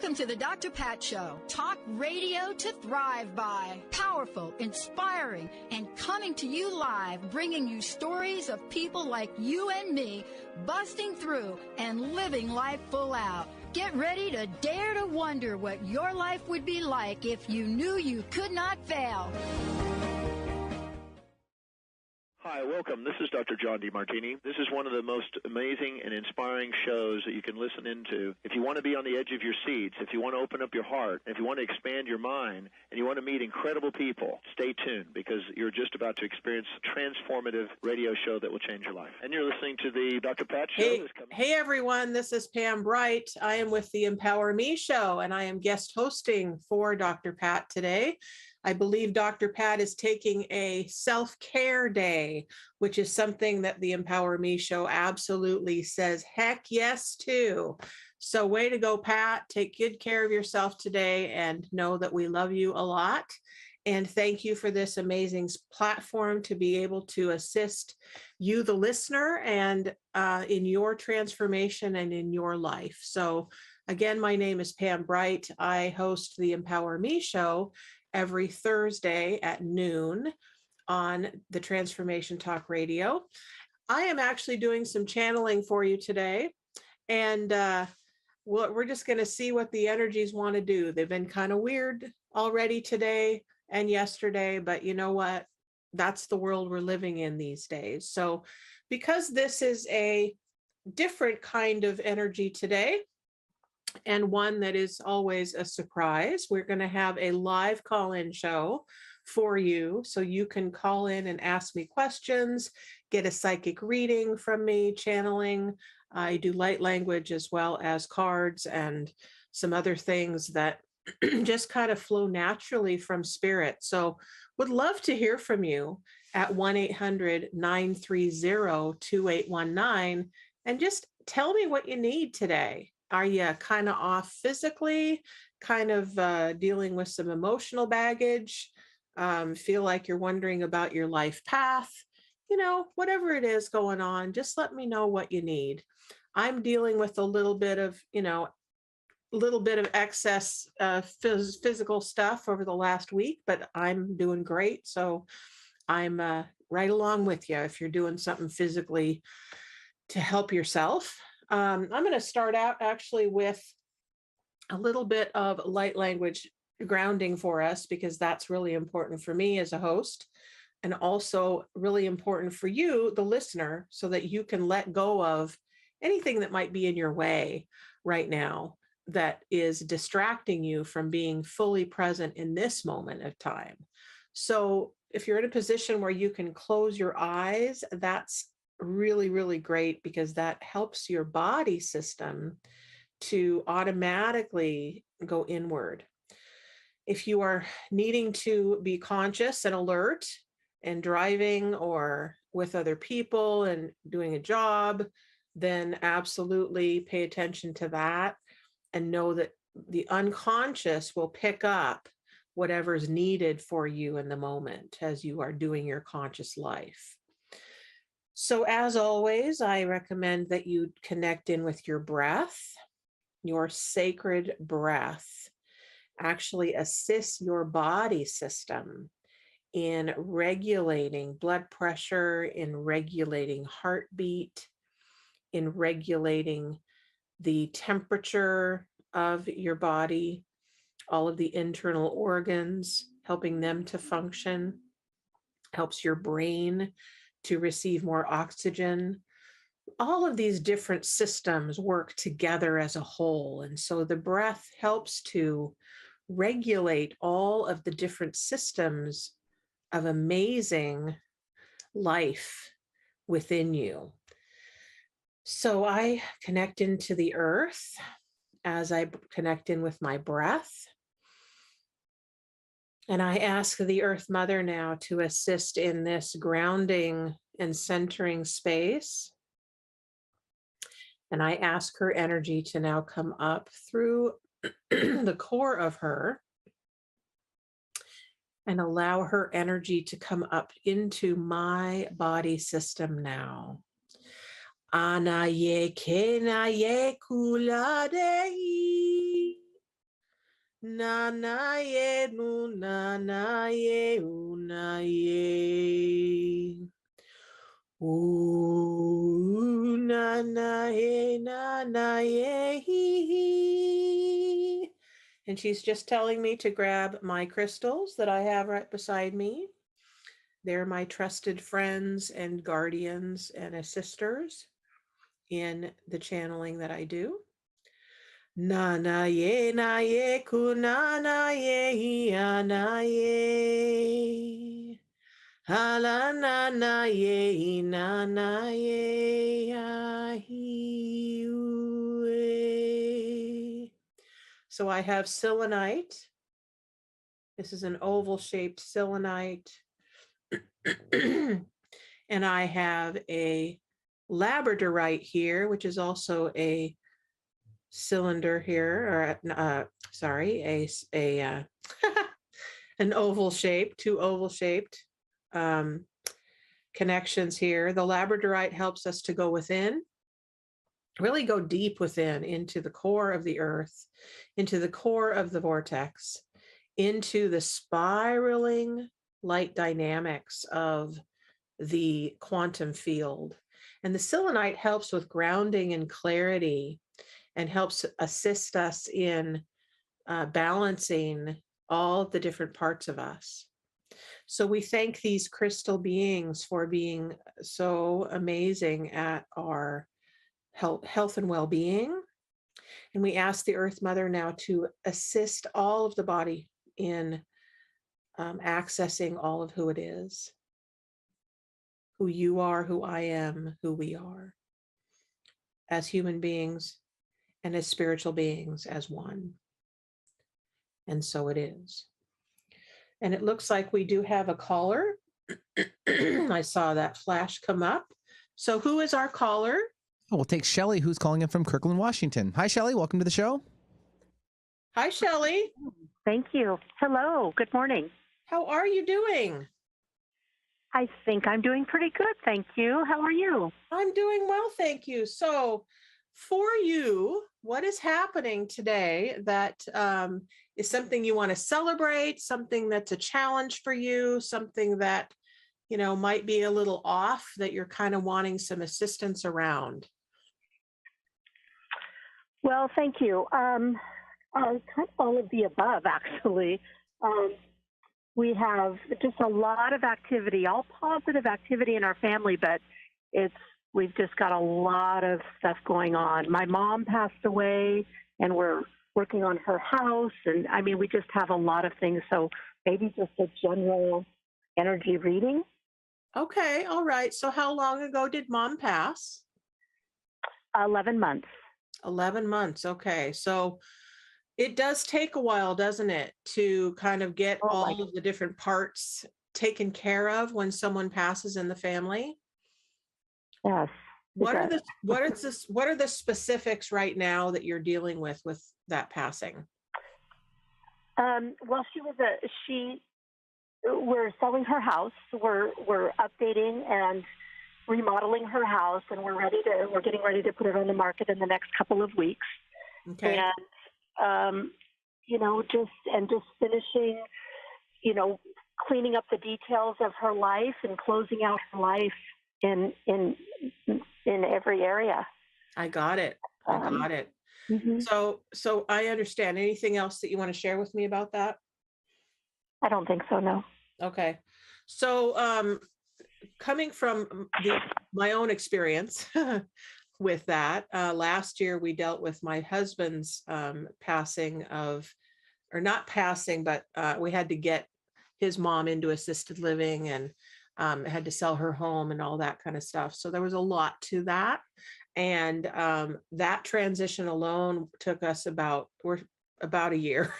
Welcome to the Dr. Pat Show. Talk radio to thrive by. Powerful, inspiring, and coming to you live, bringing you stories of people like you and me, busting through and living life full out. Get ready to dare to wonder what your life would be like if you knew you could not fail. Hi, welcome. This is Dr. John DeMartini. This is one of the most amazing and inspiring shows that you can listen into. If you want to be on the edge of your seats, if you want to open up your heart, if you want to expand your mind, and you want to meet incredible people, stay tuned because you're just about to experience a transformative radio show that will change your life. And you're listening to the Dr. Pat Show. Hey everyone, this is Pam Bright. I am with the Empower Me Show, and I am guest hosting for Dr. Pat today. I believe Dr. Pat is taking a self-care day, which is something that the Empower Me Show absolutely says heck yes to. So way to go, Pat. Take good care of yourself today and know that we love you a lot. And thank you for this amazing platform to be able to assist you, the listener, and in your transformation and in your life. So again, my name is Pam Bright. I host the Empower Me Show every Thursday at noon on the Transformation Talk Radio. I am actually doing some channeling for you today, and we're just going to see what the energies want to do. They've been kind of weird already today and yesterday, but you know what? That's the world we're living in these days. So because this is a different kind of energy today, and one that is always a surprise, we're going to have a live call-in show for you. So you can call in and ask me questions, get a psychic reading from me, channeling. I do light language as well as cards and some other things that just kind of flow naturally from spirit. So would love to hear from you at 1-800-930-2819 and just tell me what you need today. Are you kind of off physically, kind of dealing with some emotional baggage, feel like you're wondering about your life path? You know, whatever it is going on, just let me know what you need. I'm dealing with a little bit of excess physical stuff over the last week, but I'm doing great. So I'm right along with you if you're doing something physically to help yourself. I'm going to start out actually with a little bit of light language grounding for us, because that's really important for me as a host, and also really important for you, the listener, so that you can let go of anything that might be in your way right now that is distracting you from being fully present in this moment of time. So if you're in a position where you can close your eyes, that's really, really great, because that helps your body system to automatically go inward. If you are needing to be conscious and alert and driving or with other people and doing a job, then absolutely pay attention to that and know that the unconscious will pick up whatever's needed for you in the moment as you are doing your conscious life. So as always, I recommend that you connect in with your breath. Your sacred breath actually assists your body system in regulating blood pressure, in regulating heartbeat, in regulating the temperature of your body, all of the internal organs, helping them to function, helps your brain to receive more oxygen. All of these different systems work together as a whole. And so the breath helps to regulate all of the different systems of amazing life within you. So I connect into the earth as I connect in with my breath. And I ask the Earth Mother now to assist in this grounding and centering space. And I ask her energy to now come up through the core of her and allow her energy to come up into my body system now. Anaye kenaye kuladei. Na na ye nu na na ye una ye. Ooh na na ye hee hee. And she's just telling me to grab my crystals that I have right beside me. They're my trusted friends and guardians and assisters in the channeling that I do. Na ye ku na ye na ye. Hala na ye hi ue. So I have selenite. This is an oval shaped selenite. And I have a labradorite here, which is also a cylinder here, or an oval shape, two oval shaped connections here. The labradorite helps us to go within, really go deep within, into the core of the earth, into the core of the vortex, into the spiraling light dynamics of the quantum field. And the selenite helps with grounding and clarity and helps assist us in balancing all the different parts of us. So we thank these crystal beings for being so amazing at our health and well-being. And we ask the Earth Mother now to assist all of the body in accessing all of who it is, who you are, who I am, who we are, as human beings and as spiritual beings as one. And so it is. And it looks like we do have a caller. I saw that flash come up. So who is our caller? Oh, we'll take Shelley, who's calling in from Kirkland, Washington. Hi, Shelley. Welcome to the show. Hi, Shelley. Thank you. Hello. Good morning. How are you doing? I think I'm doing pretty good. Thank you. How are you? I'm doing well, thank you. So for you, what is happening today that is something you want to celebrate, something that's a challenge for you, something that, you know, might be a little off that you're kind of wanting some assistance around? Well, thank you. Kind of all of the above, actually. We have just a lot of activity, all positive activity in our family, but we've just got a lot of stuff going on. My mom passed away, and we're working on her house, and I mean, we just have a lot of things. So maybe just a general energy reading. Okay, all right. So how long ago did Mom pass? 11 months. 11 months. Okay. So it does take a while, doesn't it, to kind of get all of the different parts taken care of when someone passes in the family? Yes. What are the specifics right now that you're dealing with that passing? Well, we're selling her house. We're updating and remodeling her house, and we're getting ready to put it on the market in the next couple of weeks. Okay. And just finishing, cleaning up the details of her life and closing out her life in every area. I got it. Mm-hmm. So I understand. Anything else that you want to share with me about that? I don't think so, no. Okay. So coming from my own experience with that, last year we dealt with my husband's passing of, or not passing, but we had to get his mom into assisted living and had to sell her home and all that kind of stuff. So there was a lot to that. And that transition alone took us about a year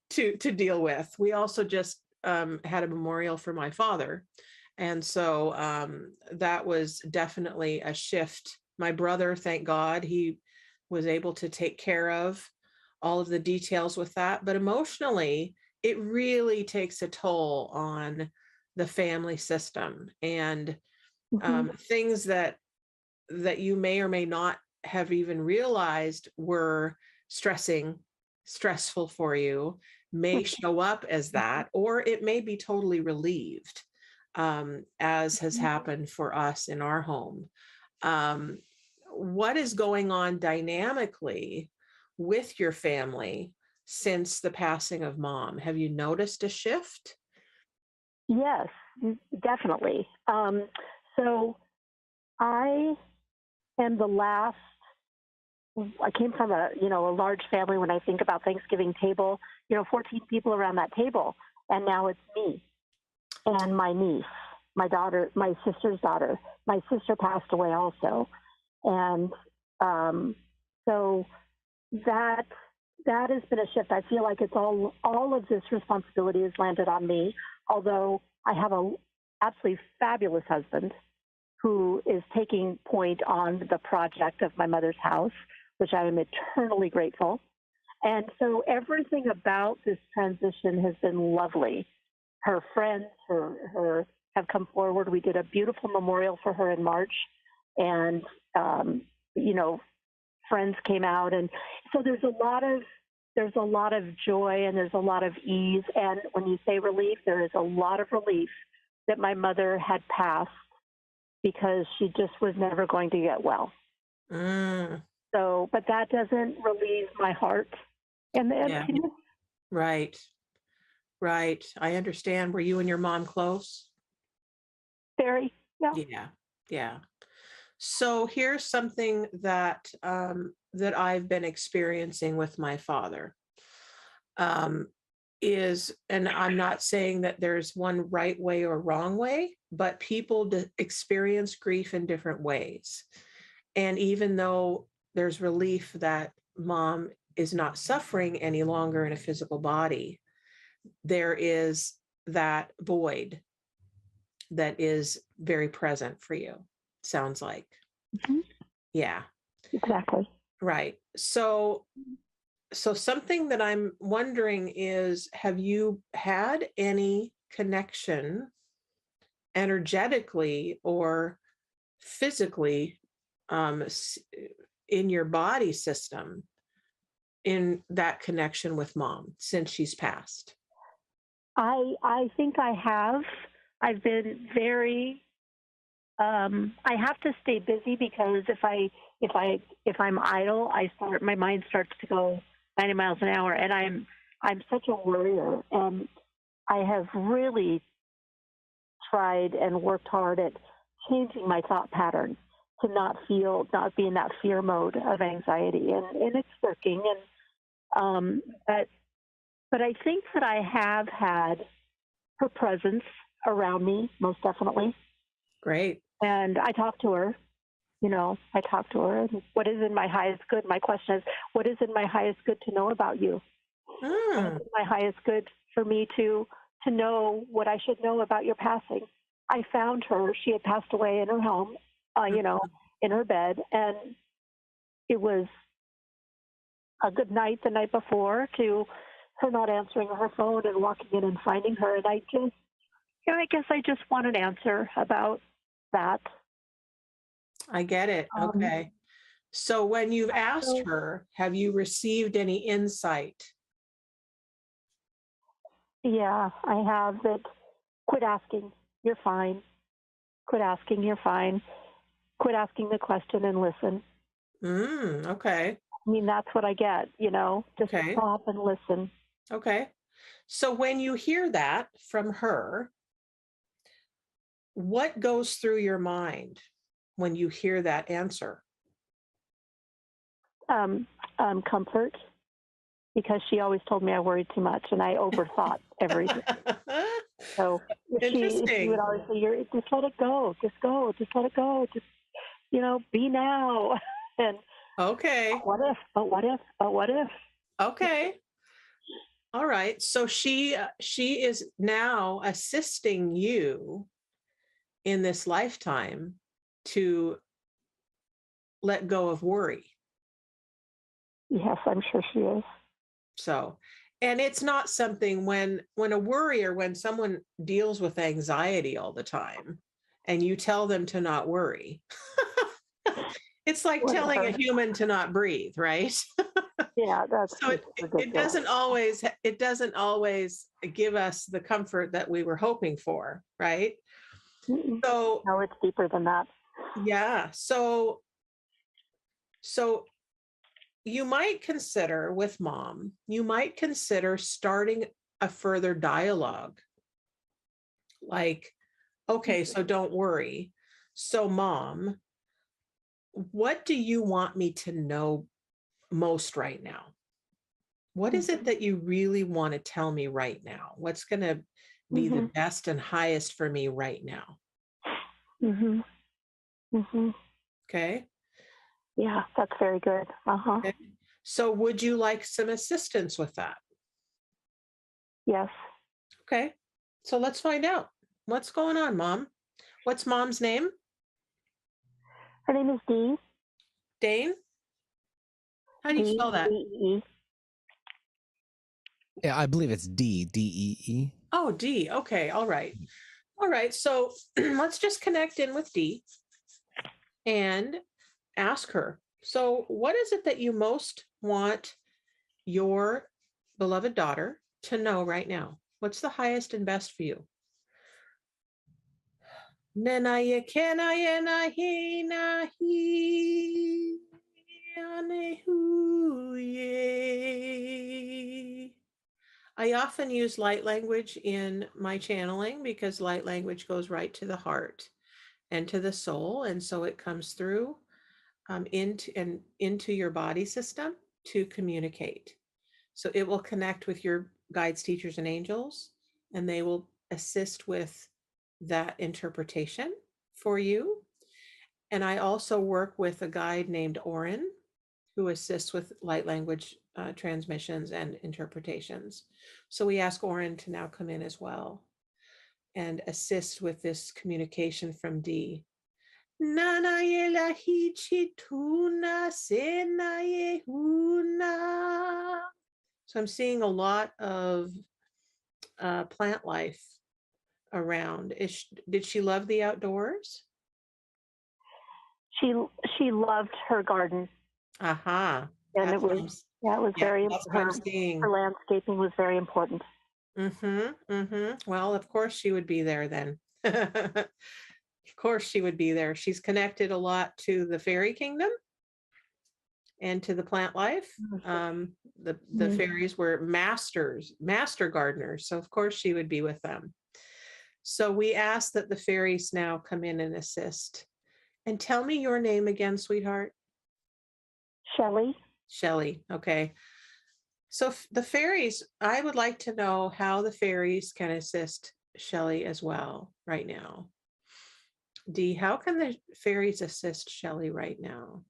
to deal with. We also just had a memorial for my father. And so that was definitely a shift. My brother, thank God, he was able to take care of all of the details with that. But emotionally, it really takes a toll on the family system, and things that you may or may not have even realized were stressing stressful for you may show up as that, or it may be totally relieved, as has happened for us in our home. What is going on dynamically with your family since the passing of mom? Have you noticed a shift? Yes, definitely. So I am the last. I came from a large family. When I think about Thanksgiving table, 14 people around that table, and now it's me and my niece, my daughter, my sister's daughter. My sister passed away also, and so that has been a shift. I feel like it's all of this responsibility has landed on me. Although I have a absolutely fabulous husband who is taking point on the project of my mother's house, which I am eternally grateful. And so everything about this transition has been lovely. Her friends, her have come forward. We did a beautiful memorial for her in March, and friends came out, and so there's a lot of joy and there's a lot of ease. And when you say relief, there is a lot of relief that my mother had passed because she just was never going to get well. So, but that doesn't relieve my heart and the emptiness. Right. I understand. Were you and your mom close? Very. Yeah. So here's something that that I've been experiencing with my father. And I'm not saying that there's one right way or wrong way, but people experience grief in different ways. And even though there's relief that mom is not suffering any longer in a physical body, there is that void that is very present for you, sounds like. Mm-hmm. Yeah. Exactly. Right. So something that I'm wondering is, have you had any connection energetically or physically in your body system in that connection with mom since she's passed? I think I have. I've been very. I have to stay busy because if I'm idle, my mind starts to go 90 miles an hour, and I'm such a worrier, and I have really tried and worked hard at changing my thought pattern to not be in that fear mode of anxiety, and it's working. And but I think that I have had her presence around me, most definitely. Great. And I talk to her. And what is in my highest good? My question is, what is in my highest good to know about you? What is in my highest good for me to know what I should know about your passing? I found her. She had passed away in her home, in her bed. And it was a good night the night before to her not answering her phone and walking in and finding her. And I guess I just want an answer about that. I get it. Okay. So when you've asked her, have you received any insight? Yeah, I have. That quit asking, you're fine. Quit asking, you're fine. Quit asking the question and listen. Okay. I mean, that's what I get, just stop and listen. Okay. So when you hear that from her, what goes through your mind when you hear that answer? Comfort, because she always told me I worried too much and I overthought everything. So she would always say, just let it go, just let it go, just, be now. And okay. What if? Okay. All right. So she is now assisting you in this lifetime to let go of worry. Yes, I'm sure she is. So, and it's not something when a worrier, when someone deals with anxiety all the time and you tell them to not worry, it's like telling a human to not breathe, right? Yeah, that's So it doesn't always give us the comfort that we were hoping for, right? Mm-mm. So No, it's deeper than that. yeah, so you might consider with mom, you might consider starting a further dialogue. Like, okay, so don't worry. So mom, what do you want me to know most right now? What is it that you really want to tell me right now? What's going to be the best and highest for me right now? Mm-hmm. Mm-hmm. Okay. Yeah, that's very good. Uh-huh. Okay. So would you like some assistance with that? Yes. Okay. So let's find out. What's going on, mom? What's mom's name? Her name is Dee. Dane? How do you spell that? D-E-E. Yeah, I believe it's D-E-E. Oh, D. Okay. All right. All right. So let's just connect in with Dee and ask her. So, what is it that you most want your beloved daughter to know right now? What's the highest and best for you? I often use light language in my channeling because light language goes right to the heart and to the soul. And so it comes through into your body system to communicate. So it will connect with your guides, teachers, and angels, and they will assist with that interpretation for you. And I also work with a guide named Oren, who assists with light language transmissions and interpretations. So we ask Oren to now come in as well and assist with this communication from Dee. Nana yela hichituna sena yehuna. So I'm seeing a lot of plant life around. Did she love the outdoors? She loved her garden, Aha. and it was very that's what I'm seeing. her landscaping was very important. Well, of course she would be there then. Of course she would be there. She's connected a lot to the fairy kingdom and to the plant life. The fairies were master gardeners. So of course she would be with them. So we ask that the fairies now come in and assist. And tell me your name again, sweetheart. Shelley. Shelley. Okay. So the fairies, I would like to know how the fairies can assist Shelley as well right now. Dee, how can the fairies assist Shelley right now?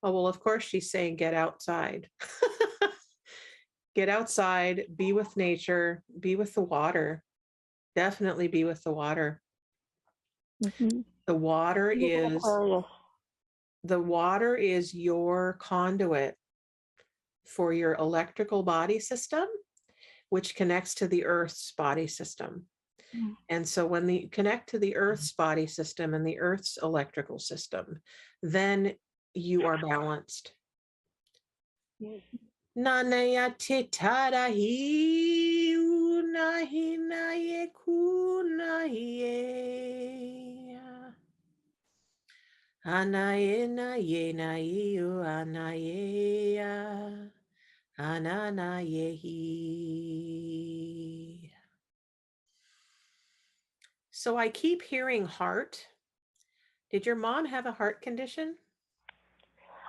Oh, well, of course, she's saying get outside. Get outside, be with nature, be with the water. Definitely be with the water. The water is your conduit for your electrical body system, which connects to the Earth's body system. And so when you connect to the Earth's body system and the Earth's electrical system, then you are balanced. Nanaya titara hi unahi na ye kunahi anaye na ye na you anaye anana yehi. So I keep hearing heart. Did your mom have a heart condition?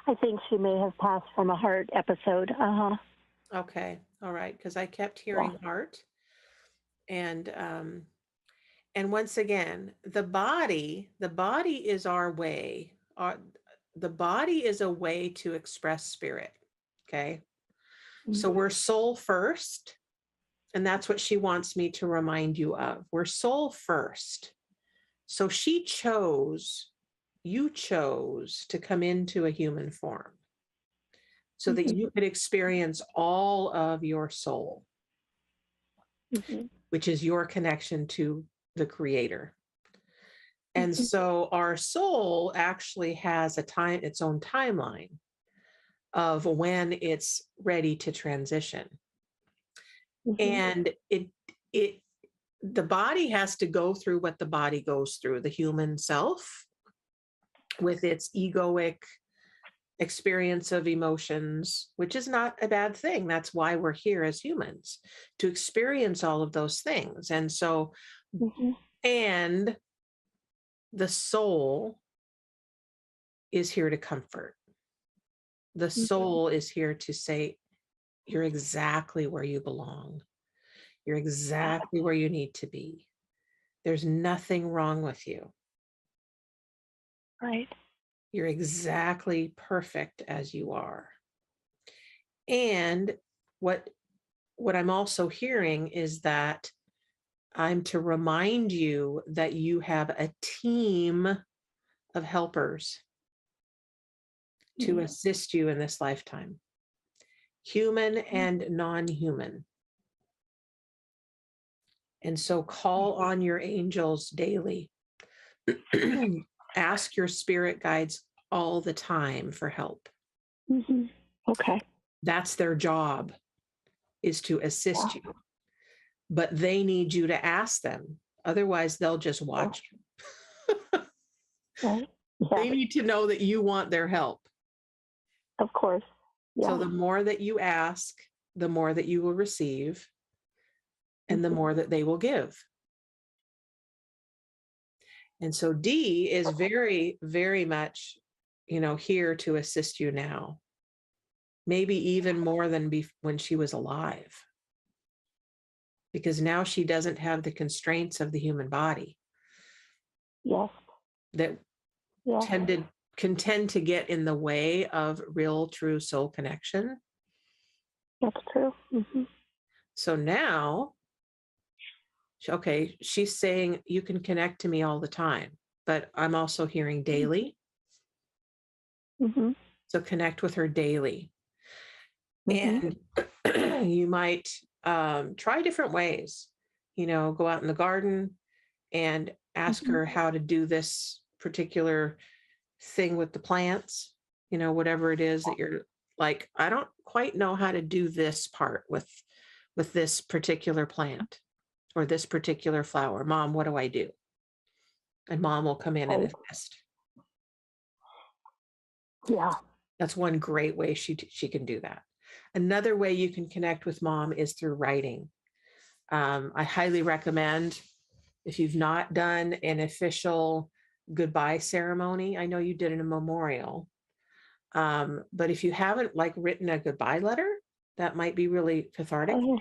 I think she may have passed from a heart episode. Okay. All right. Because I kept hearing heart. And once again, the body is our way. The body is a way to express spirit. Okay. So we're soul first. And that's what she wants me to remind you of. We're soul first. So you chose to come into a human form so that you could experience all of your soul, which is your connection to the Creator. And so our soul actually has its own timeline. of when it's ready to transition. And the body has to go through what the body goes through, the human self with its egoic experience of emotions, which is not a bad thing. That's why we're here as humans, to experience all of those things. And so, and the soul is here to comfort. The soul is here to say, you're exactly where you belong. You're exactly where you need to be. There's nothing wrong with you. Right. You're exactly perfect as you are. And what I'm also hearing is that I'm to remind you that you have a team of helpers to assist you in this lifetime, human and non-human. And so call on your angels daily. Ask your spirit guides all the time for help. Okay. That's their job, is to assist you. But they need you to ask them. Otherwise, they'll just watch you. Right. They need to know that you want their help. Of course. So the more that you ask, the more that you will receive, and the more that they will give. And so D is very, very much, here to assist you now. Maybe even more than when she was alive. Because now she doesn't have the constraints of the human body. Yes. That can tend to get in the way of real, true soul connection. That's true. So now, okay, she's saying you can connect to me all the time, but I'm also hearing daily. So connect with her daily. And you might try different ways, go out in the garden and ask her how to do this particular thing with the plants, whatever it is that you're like, I don't quite know how to do this part with this particular plant or this particular flower. Mom, what do I do? And mom will come in and assist. Yeah. That's one great way she can do that. Another way you can connect with mom is through writing. I highly recommend, if you've not done an official goodbye ceremony, I know you did in a memorial, but if you haven't written a goodbye letter, that might be really cathartic for you.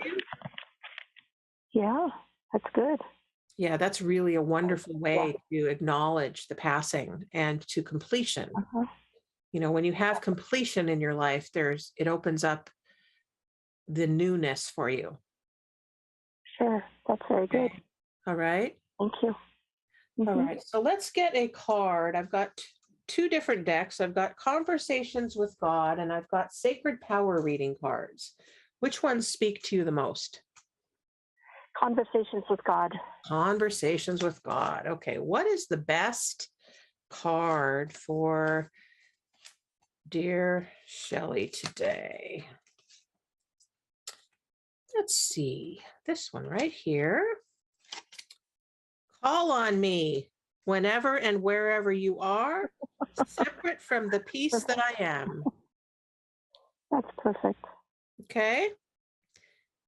Yeah, that's good. Yeah, that's really a wonderful way to acknowledge the passing and to completion. When you have completion in your life, it opens up the newness for you. Sure, that's very good. All right. Thank you. All right, so let's get a card. I've got two different decks. I've got Conversations with God and I've got Sacred Power reading cards. Which ones speak to you the most? Conversations with God. Conversations with God. Okay, what is the best card for dear Shelley today? Let's see, this one right here. Call on me whenever and wherever you are, separate from the peace that I am. That's perfect. Okay.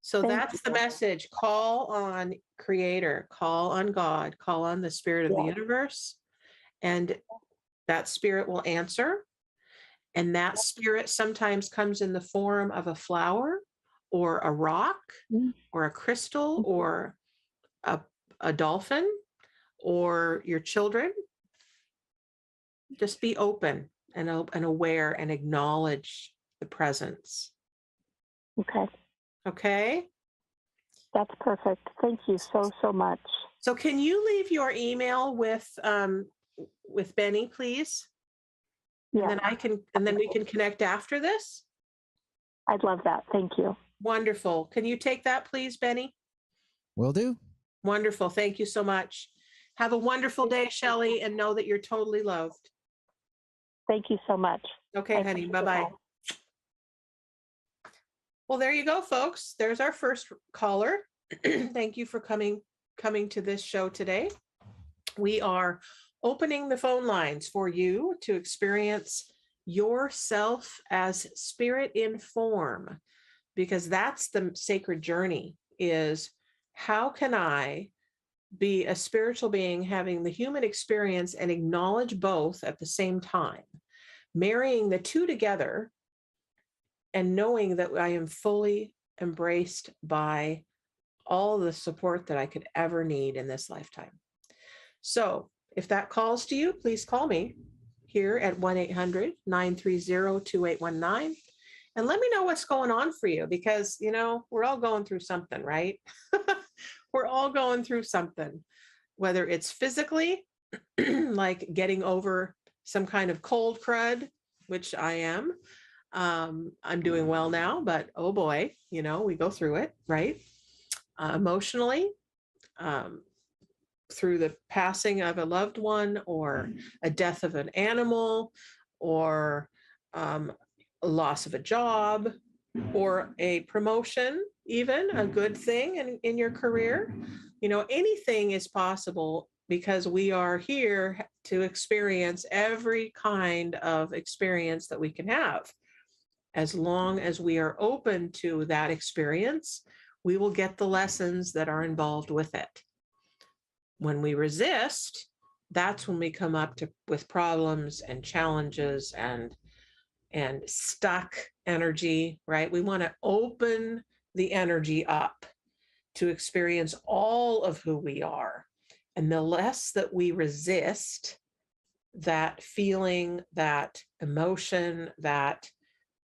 So that's the message. Call on Creator, call on God, call on the spirit of the universe, and that spirit will answer. And that spirit sometimes comes in the form of a flower or a rock or a crystal or a dolphin or your children. Just be open and aware and acknowledge the presence. Okay. Okay. That's perfect. Thank you so much. So can you leave your email with Benny, please? Yeah. And then we can connect after this. I'd love that. Thank you. Wonderful. Can you take that, please, Benny? Will do. Wonderful. Thank you so much. Have a wonderful day, Shelley, and know that you're totally loved. Thank you so much. Okay, honey. Bye-bye. Well, there you go, folks. There's our first caller. Thank you for coming to this show today. We are opening the phone lines for you to experience yourself as spirit in form, because that's the sacred journey, is how can I be a spiritual being having the human experience and acknowledge both at the same time, marrying the two together and knowing that I am fully embraced by all the support that I could ever need in this lifetime. So if that calls to you, please call me here at 1-800-930-2819 and let me know what's going on for you, because, you know, we're all going through something, right? We're all going through something, whether it's physically, like getting over some kind of cold crud, which I am. I'm doing well now, but oh boy, you know, we go through it, right? Emotionally, through the passing of a loved one or a death of an animal or a loss of a job or a promotion, even a good thing in your career. You know, anything is possible because we are here to experience every kind of experience that we can have. As long as we are open to that experience, we will get the lessons that are involved with it. When we resist, that's when we come up with problems and challenges and stuck energy, right? We want to open the energy up to experience all of who we are. And the less that we resist that feeling, that emotion, that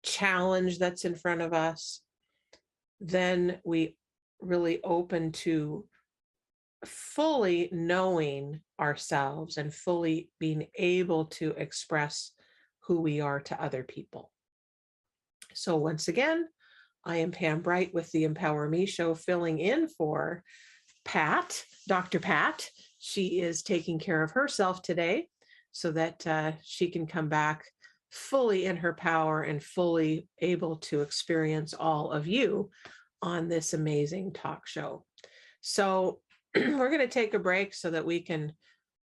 challenge that's in front of us, then we really open to fully knowing ourselves and fully being able to express who we are to other people. So once again, I am Pam Bright with the Empower Me Show, filling in for Pat, Dr. Pat. She is taking care of herself today so that she can come back fully in her power and fully able to experience all of you on this amazing talk show. So we're going to take a break so that we can,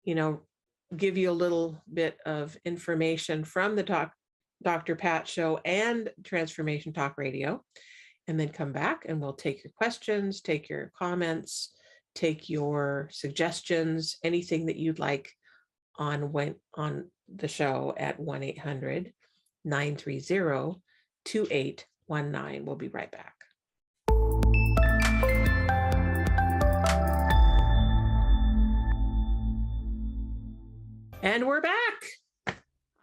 you know, give you a little bit of information from the Dr. Pat Show and Transformation Talk Radio, and then come back and we'll take your questions, take your comments, take your suggestions, anything that you'd like on the show at 1-800-930-2819. We'll be right back. And we're back.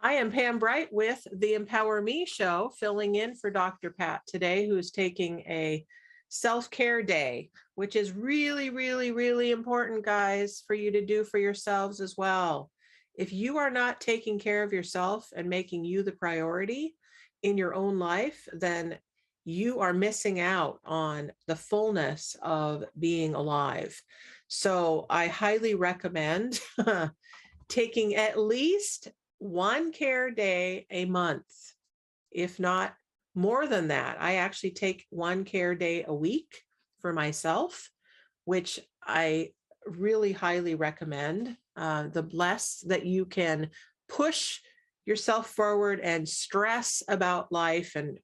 I am Pam Bright with the Empower Me Show, filling in for Dr. Pat today, who's taking a self-care day, which is really, really, really important, guys, for you to do for yourselves as well. If you are not taking care of yourself and making you the priority in your own life, then you are missing out on the fullness of being alive. So I highly recommend taking at least one care day a month, if not more than that. I actually take one care day a week for myself, which I really highly recommend. The less that you can push yourself forward and stress about life and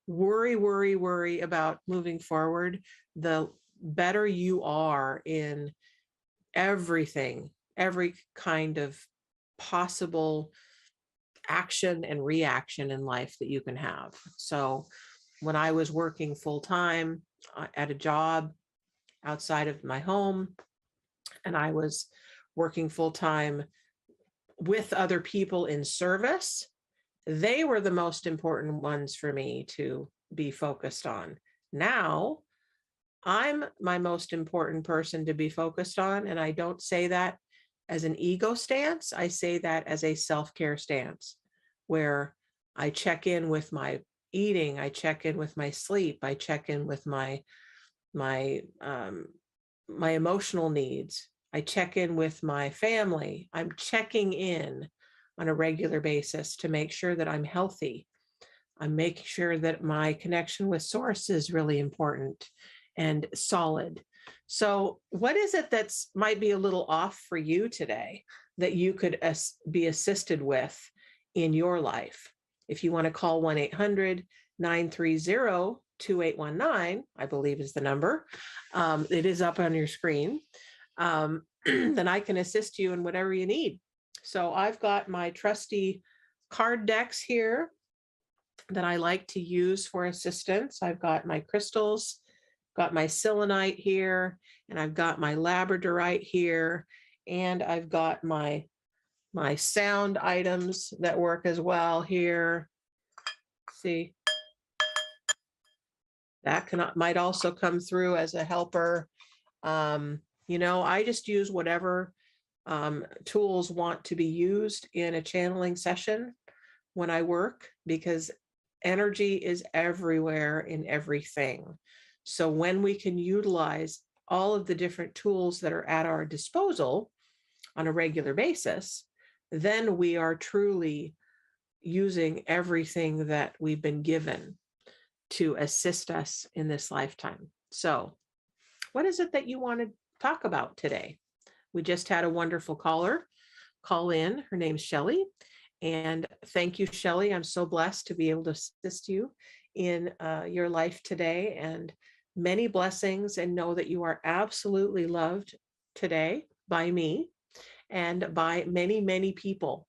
worry about moving forward, the better you are in everything, every kind of possible action and reaction in life that you can have. So when I was working full-time at a job outside of my home, and I was working full-time with other people in service, they were the most important ones for me to be focused on. Now, I'm my most important person to be focused on, and I don't say that as an ego stance. I say that as a self-care stance, where I check in with my eating, I check in with my sleep, I check in with my emotional needs, I check in with my family. I'm checking in on a regular basis to make sure that I'm healthy. I'm making sure that my connection with source is really important and solid. So what is it that's might be a little off for you today that you could be assisted with in your life? If you want to call 1-800-930-2819, I believe is the number. It is up on your screen. Then I can assist you in whatever you need. So I've got my trusty card decks here that I like to use for assistance. I've got my crystals, got my selenite here, and I've got my labradorite here, and I've got my sound items that work as well here. See, that might also come through as a helper. I just use whatever tools want to be used in a channeling session when I work, because energy is everywhere in everything. So when we can utilize all of the different tools that are at our disposal on a regular basis, then we are truly using everything that we've been given to assist us in this lifetime. So what is it that you want to talk about today? We just had a wonderful caller call in. Her name's Shelley. And thank you, Shelley. I'm so blessed to be able to assist you in your life today, and many blessings, and know that you are absolutely loved today by me and by many, many people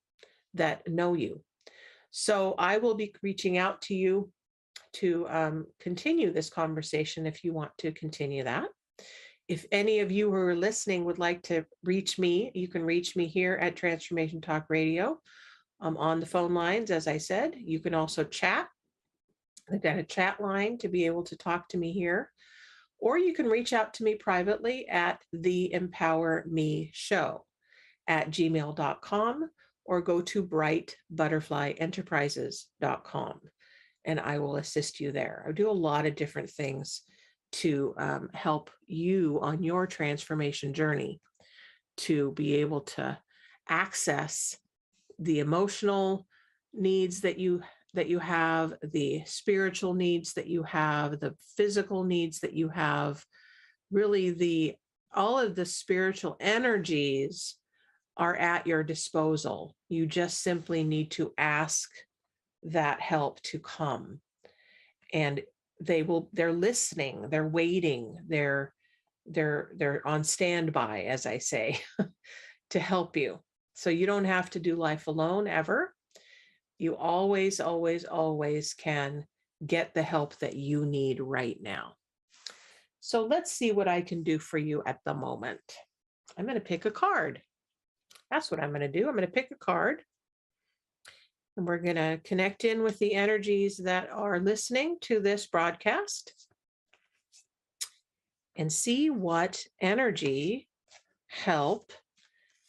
that know you. So I will be reaching out to you to continue this conversation if you want to continue that. If any of you who are listening would like to reach me, you can reach me here at Transformation Talk Radio on the phone lines. As I said, you can also chat. I've got a chat line to be able to talk to me here, or you can reach out to me privately at the Empower Me Show at gmail.com, or go to brightbutterflyenterprises.com, and I will assist you there. I do a lot of different things to help you on your transformation journey, to be able to access the emotional needs that you have, the spiritual needs that you have, the physical needs that you have. Really, all of the spiritual energies are at your disposal. You just simply need to ask that help to come, and they're listening, they're waiting, they're on standby, as I say, to help you. So you don't have to do life alone ever. You always, always, always can get the help that you need right now. So let's see what I can do for you at the moment. I'm going to pick a card. That's what I'm going to do. I'm going to pick a card, and we're going to connect in with the energies that are listening to this broadcast and see what energy help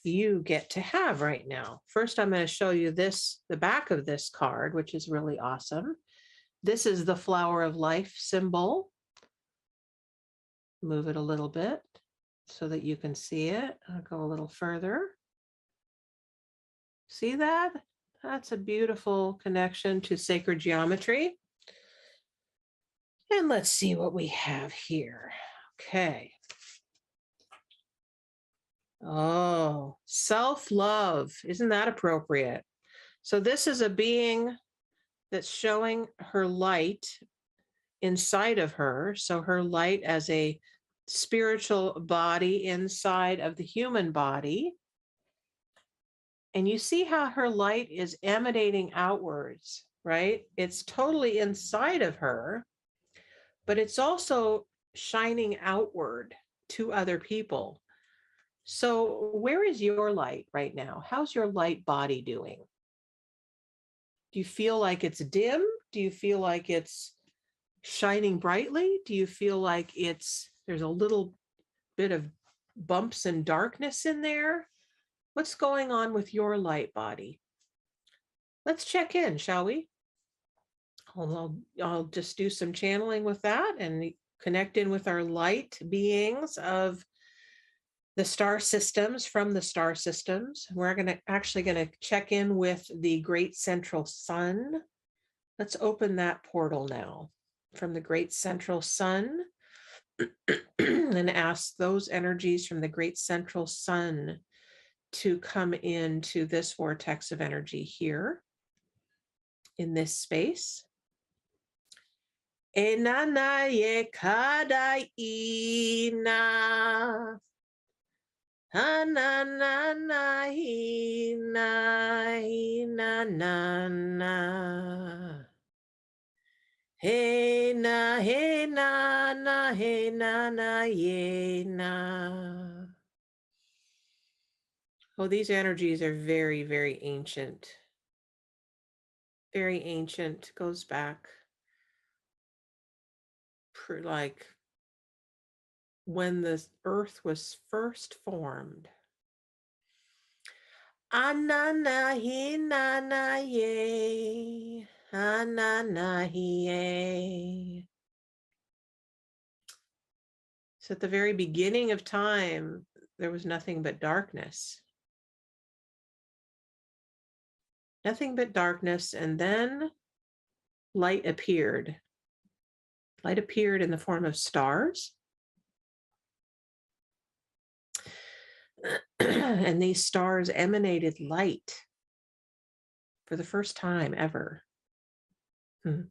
you get to have right now. First, I'm going to show you the back of this card, which is really awesome. This is the flower of life symbol. Move it a little bit so that you can see it. I'll go a little further. See that? That's a beautiful connection to sacred geometry. And let's see what we have here. Okay. Oh, self-love. Isn't that appropriate? So this is a being that's showing her light inside of her. So her light as a spiritual body inside of the human body. And you see how her light is emanating outwards, right? It's totally inside of her, but it's also shining outward to other people. So where is your light right now? How's your light body doing? Do you feel like it's dim? Do you feel like it's shining brightly? Do you feel like there's a little bit of bumps and darkness in there? What's going on with your light body? Let's check in, shall we? I'll just do some channeling with that and connect in with our light beings of the star systems, from the star systems. We're actually going to check in with the great central sun Let's open that portal now from the great central sun and ask those energies from the great central sun to come into this vortex of energy here in this space. Enana ye kada ina. Hanana hina hina na. Hey na hey na ye na. Oh, these energies are very, very ancient. Very ancient. Goes back like when the earth was first formed. Anana hi na ye. Anana hi. So at the very beginning of time, there was nothing but darkness. Nothing but darkness, and then light appeared. Light appeared in the form of stars. And these stars emanated light for the first time ever. And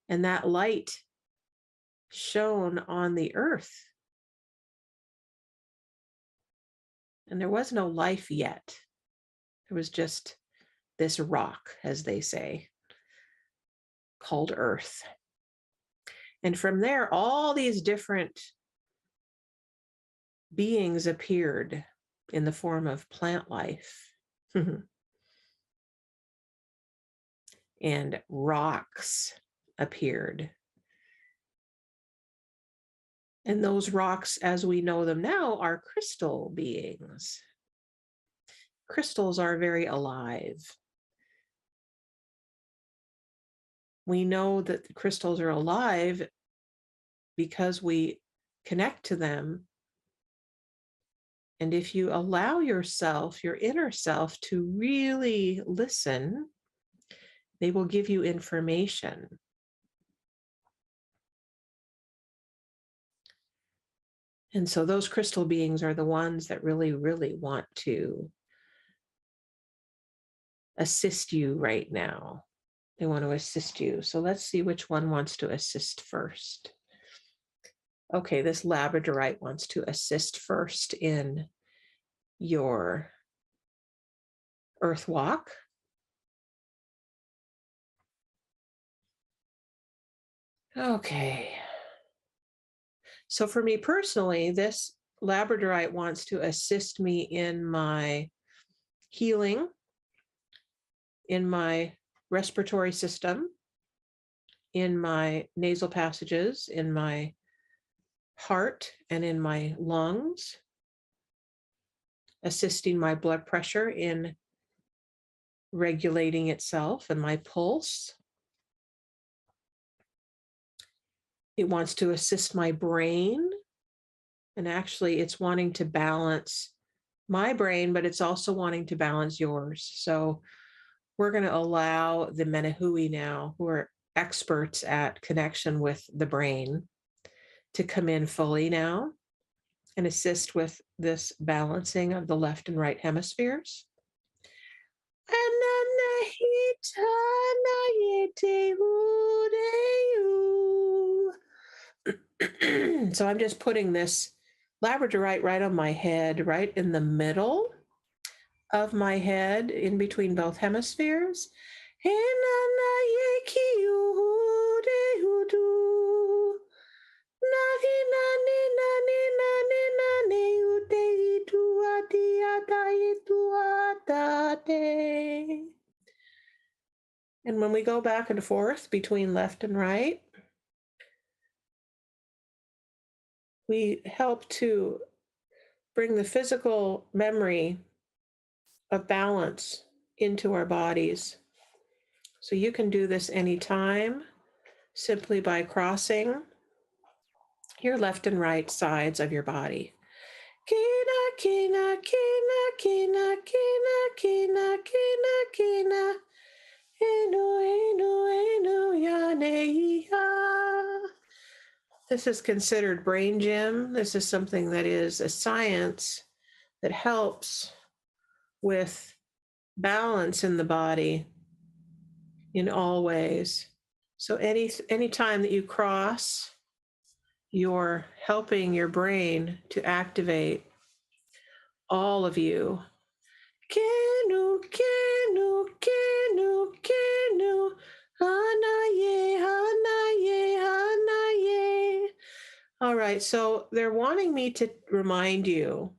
that light shone on the earth. And there was no life yet. There was just this rock, as they say, called Earth. And from there, all these different beings appeared in the form of plant life. And rocks appeared. And those rocks, as we know them now, are crystal beings. Crystals are very alive. We know that the crystals are alive because we connect to them. And if you allow yourself, your inner self, to really listen, they will give you information. And so those crystal beings are the ones that really, really want to assist you right now. They want to assist you. So let's see which one wants to assist first. Okay, this labradorite wants to assist first in your earth walk. Okay. So for me personally, this labradorite wants to assist me in my healing, in my respiratory system, in my nasal passages, in my heart, and in my lungs, assisting my blood pressure in regulating itself and my pulse. It wants to assist my brain, and actually it's wanting to balance my brain, but it's also wanting to balance yours. So we're going to allow the Menahui now, who are experts at connection with the brain, to come in fully now and assist with this balancing of the left and right hemispheres. So I'm just putting this labradorite right on my head, right in the middle of my head, in between both hemispheres. And when we go back and forth between left and right, we help to bring the physical memory of balance into our bodies. So you can do this anytime, simply by crossing your left and right sides of your body. Kina, kina, kina, kina, kina, kina, kina, kina. This is considered brain gym. This is something that is a science that helps with balance in the body in all ways. So any time that you cross, you're helping your brain to activate all of you. Kenu, kenu, kenu, kenu, hanaye, hanaye, hanaye. All right, so they're wanting me to remind you,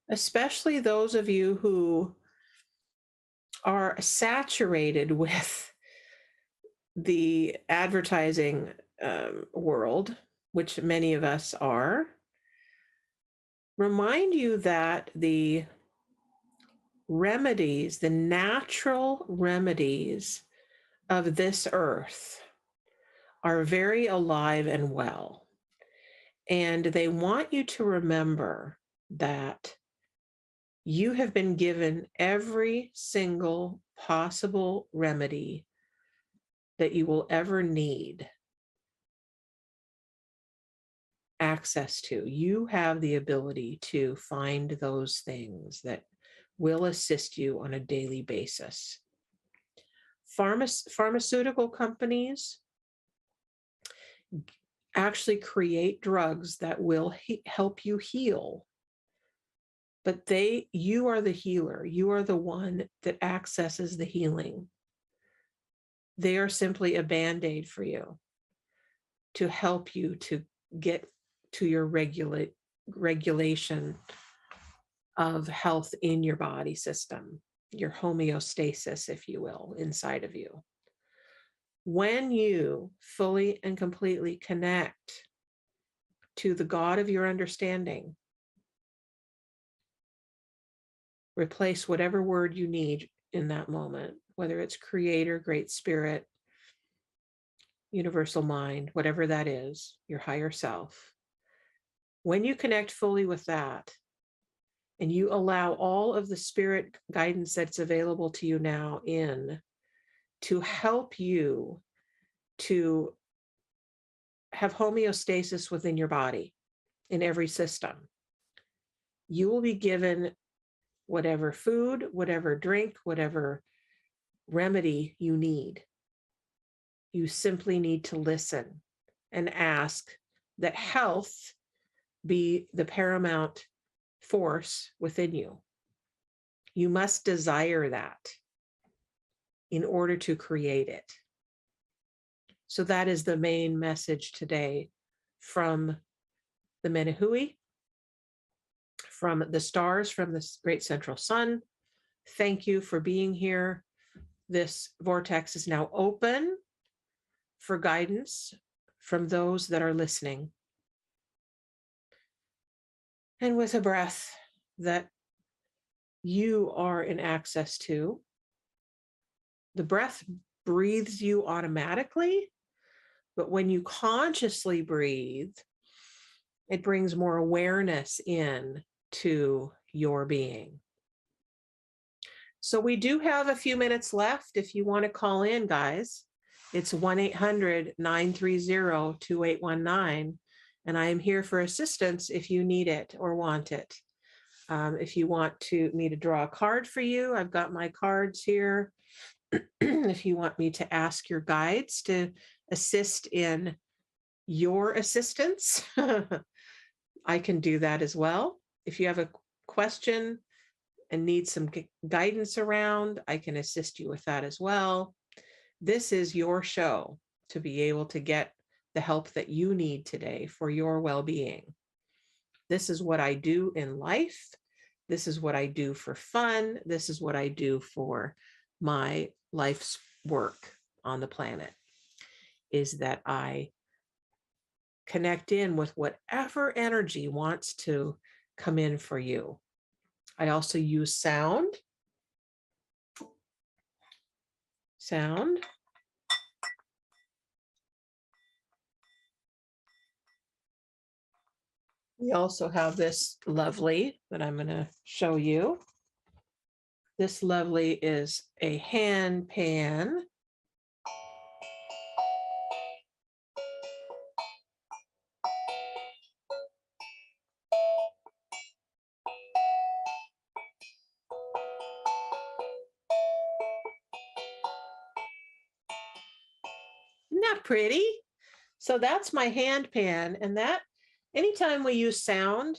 especially those of you who are saturated with the advertising world, which many of us are, remind you that the remedies, the natural remedies of this earth are very alive and well. And they want you to remember that you have been given every single possible remedy that you will ever need access to. You have the ability to find those things that will assist you on a daily basis. Pharmaceutical companies actually create drugs that will help you heal. But you are the healer. You are the one that accesses the healing. They are simply a Band-Aid for you to help you to get to your regulation of health in your body system, your homeostasis, if you will, inside of you. When you fully and completely connect to the God of your understanding, replace whatever word you need in that moment, whether it's creator, great spirit, universal mind, whatever that is, your higher self. When you connect fully with that, and you allow all of the spirit guidance that's available to you now in to help you to have homeostasis within your body, in every system, you will be given whatever food, whatever drink, whatever remedy you need. You simply need to listen and ask that health be the paramount force within you. You must desire that in order to create it. So that is the main message today from the Menahui, from the stars, from the great central sun. Thank you for being here. This vortex is now open for guidance from those that are listening. And with a breath that you are in access to, the breath breathes you automatically, but when you consciously breathe, it brings more awareness in to your being. So we do have a few minutes left if you want to call in, guys. It's 1-800-930-2819, and I am here for assistance if you need it or want it. If you want me to draw a card for you, I've got my cards here. If you want me to ask your guides to assist in your assistance, I can do that as well. If you have a question and need some guidance around, I can assist you with that as well. This is your show to be able to get the help that you need today for your well-being. This is what I do in life. This is what I do for fun. This is what I do for my life's work on the planet, is that I connect in with whatever energy wants to come in for you. I also use sound. We also have this lovely that I'm going to show you. This lovely is a hand pan. Isn't that pretty? So that's my hand pan. And that anytime we use sound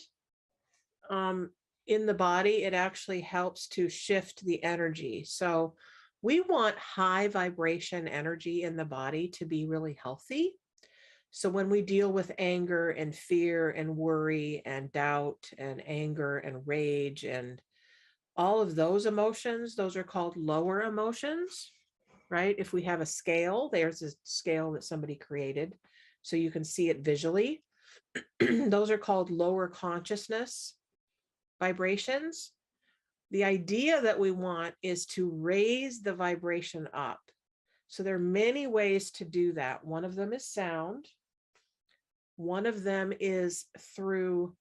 in the body, it actually helps to shift the energy. So we want high vibration energy in the body to be really healthy. So when we deal with anger and fear and worry and doubt and anger and rage and all of those emotions, those are called lower emotions, right? If we have a scale, there's a scale that somebody created so you can see it visually. Those are called lower consciousness vibrations. The idea that we want is to raise the vibration up. So there are many ways to do that. One of them is sound. One of them is through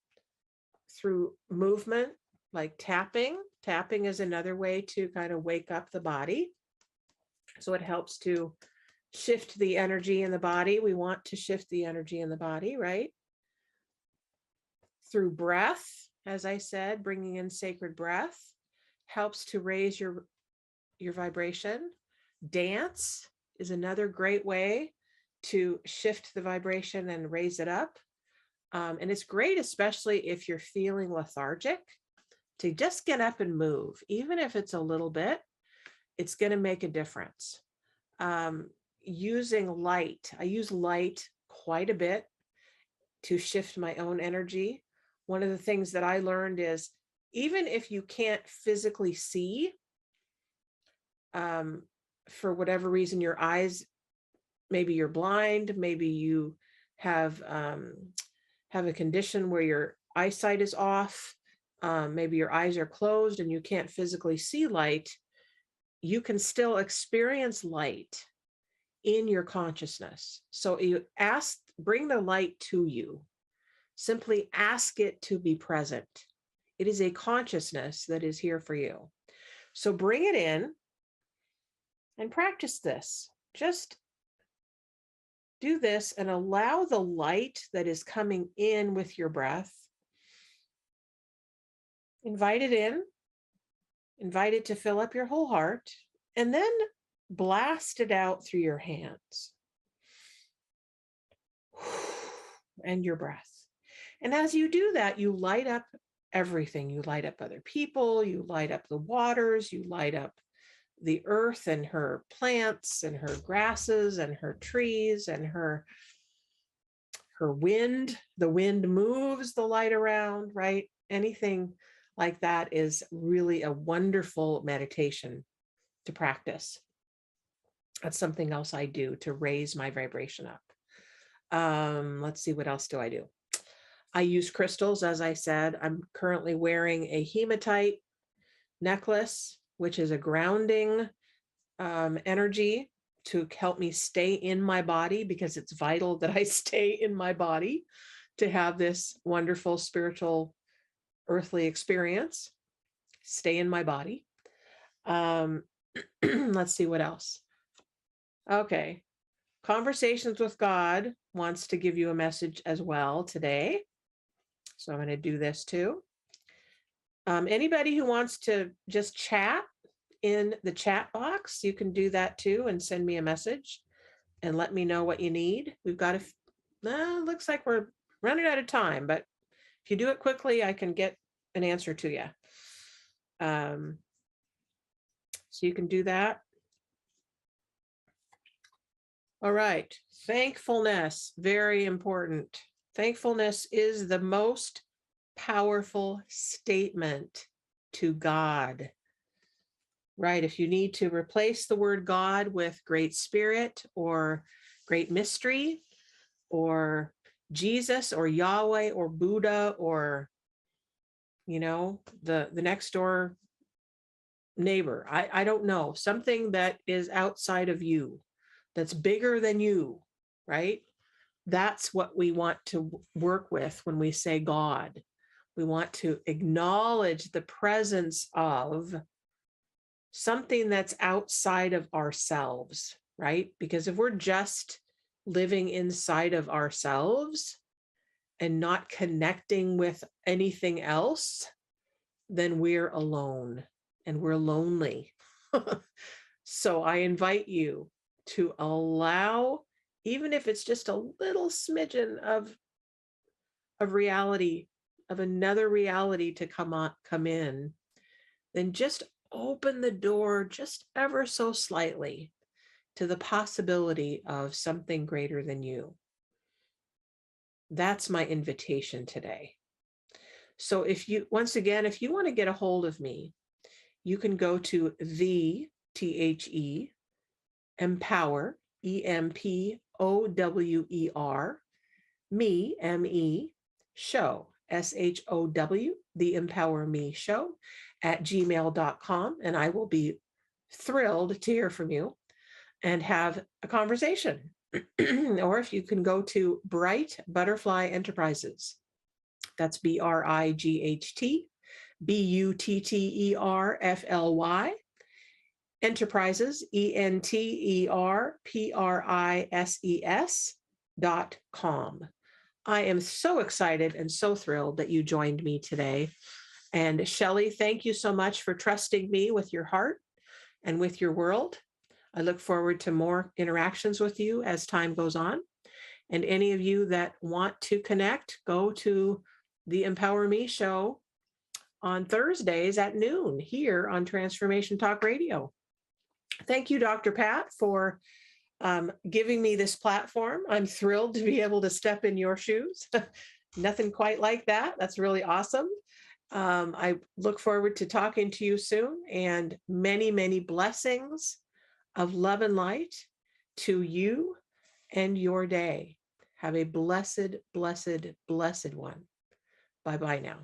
movement, like tapping. Tapping is another way to kind of wake up the body. So it helps to shift the energy in the body. We want to shift the energy in the body, right? Through breath, as I said, bringing in sacred breath helps to raise your vibration. Dance is another great way to shift the vibration and raise it up. And it's great, especially if you're feeling lethargic, to just get up and move. Even if it's a little bit, it's going to make a difference. Using light. I use light quite a bit to shift my own energy. One of the things that I learned is even if you can't physically see, for whatever reason, your eyes, maybe you're blind, maybe you have a condition where your eyesight is off, maybe your eyes are closed and you can't physically see light, you can still experience light in your consciousness. So you bring the light to you. Simply ask it to be present. It is a consciousness that is here for you. So bring it in and practice this. Just do this and allow the light that is coming in with your breath. Invite it in. Invite it to fill up your whole heart, and then blast it out through your hands and your breath. And as you do that, you light up everything. You light up other people, you light up the waters, you light up the earth and her plants and her grasses and her trees and her wind. The wind moves the light around, right? Anything like that is really a wonderful meditation to practice. That's something else I do to raise my vibration up. Let's see, what else do I do? I use crystals, as I said. I'm currently wearing a hematite necklace, which is a grounding energy to help me stay in my body, because it's vital that I stay in my body to have this wonderful spiritual earthly experience. Stay in my body. Let's see what else. Okay. Conversations with God wants to give you a message as well today. So I'm going to do this too. Anybody who wants to just chat in the chat box, you can do that too and send me a message and let me know what you need. We've got looks like we're running out of time, but if you do it quickly, I can get an answer to you. So you can do that. All right. Thankfulness, very important. Thankfulness is the most powerful statement to God, right? If you need to replace the word God with great spirit or great mystery or Jesus or Yahweh or Buddha or, the next door neighbor, I don't know, something that is outside of you, that's bigger than you, right? That's what we want to work with when we say God. We want to acknowledge the presence of something that's outside of ourselves, right? Because if we're just living inside of ourselves and not connecting with anything else, then we're alone and we're lonely. So I invite you to allow, even if it's just a little smidgen of reality, of another reality to come in, then just open the door just ever so slightly to the possibility of something greater than you. That's my invitation today. So if you want to get a hold of me, you can go to Empower, EMPOWER, me, M-E, show, SHOW, the Empower Me Show at gmail.com. And I will be thrilled to hear from you and have a conversation. Or if you can go to Bright Butterfly Enterprises, that's BRIGHT, BUTTERFLY, Enterprises, ENTERPRISES.com. I am so excited and so thrilled that you joined me today. And Shelley, thank you so much for trusting me with your heart and with your world. I look forward to more interactions with you as time goes on. And any of you that want to connect, go to the Empower Me Show on Thursdays at noon here on Transformation Talk Radio. Thank you, Dr. Pat, for giving me this platform. I'm thrilled to be able to step in your shoes. Nothing quite like that. That's really awesome. I look forward to talking to you soon, and many, many blessings of love and light to you and your day. Have a blessed, blessed, blessed one. Bye-bye now.